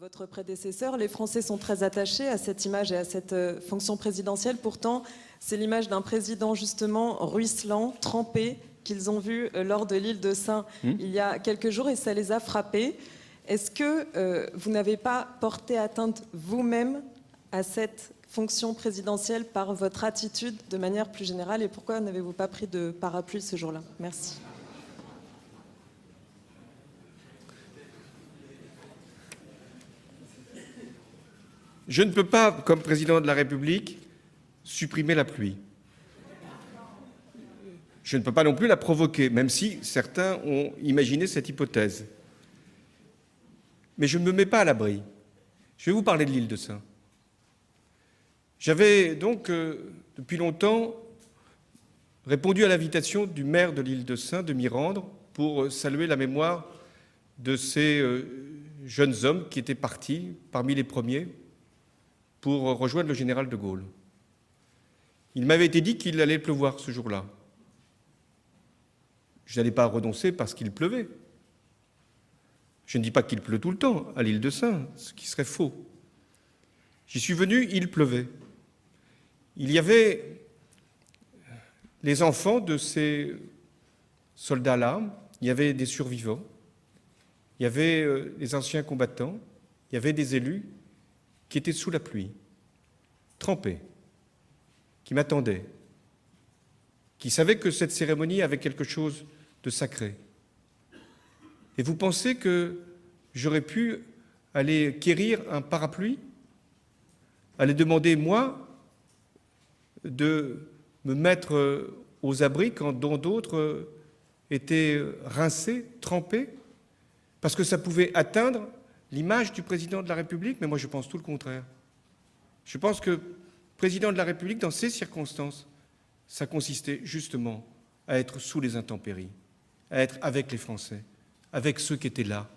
votre prédécesseur. Les Français sont très attachés à cette image et à cette fonction présidentielle. Pourtant, c'est l'image d'un président justement ruisselant, trempé, qu'ils ont vu lors de l'île de Sein il y a quelques jours et ça les a frappés. Est-ce que vous n'avez pas porté atteinte vous-même à cette fonction présidentielle par votre attitude de manière plus générale et pourquoi n'avez-vous pas pris de parapluie ce jour-là? Merci. Je ne peux pas, comme président de la République, supprimer la pluie. Je ne peux pas non plus la provoquer, même si certains ont imaginé cette hypothèse. Mais je ne me mets pas à l'abri. Je vais vous parler de l'île de Sein. J'avais donc, depuis longtemps, répondu à l'invitation du maire de l'île de Sein de m'y rendre pour saluer la mémoire de ces jeunes hommes qui étaient partis, parmi les premiers, pour rejoindre le général de Gaulle. Il m'avait été dit qu'il allait pleuvoir ce jour-là. Je n'allais pas renoncer parce qu'il pleuvait. Je ne dis pas qu'il pleut tout le temps à l'île de Sein, ce qui serait faux. J'y suis venu, il pleuvait. Il y avait les enfants de ces soldats-là, il y avait des survivants, il y avait les anciens combattants, il y avait des élus qui étaient sous la pluie, trempés, qui m'attendaient, qui savaient que cette cérémonie avait quelque chose de sacré. Et vous pensez que j'aurais pu aller quérir un parapluie, aller demander, moi, de me mettre aux abris quand d'autres étaient rincés, trempés, parce que ça pouvait atteindre l'image du président de la République, mais moi je pense tout le contraire. Je pense que président de la République, dans ces circonstances, ça consistait justement à être sous les intempéries, à être avec les Français, avec ceux qui étaient là,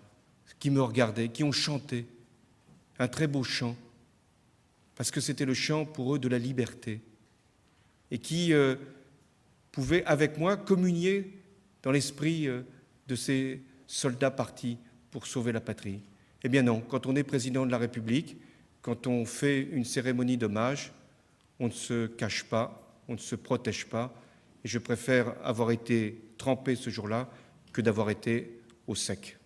qui me regardaient, qui ont chanté un très beau chant, parce que c'était le chant pour eux de la liberté, et qui pouvaient avec moi communier dans l'esprit de ces soldats partis pour sauver la patrie. Eh bien non, quand on est président de la République, quand on fait une cérémonie d'hommage, on ne se cache pas, on ne se protège pas, et je préfère avoir été trempé ce jour-là que d'avoir été au sec.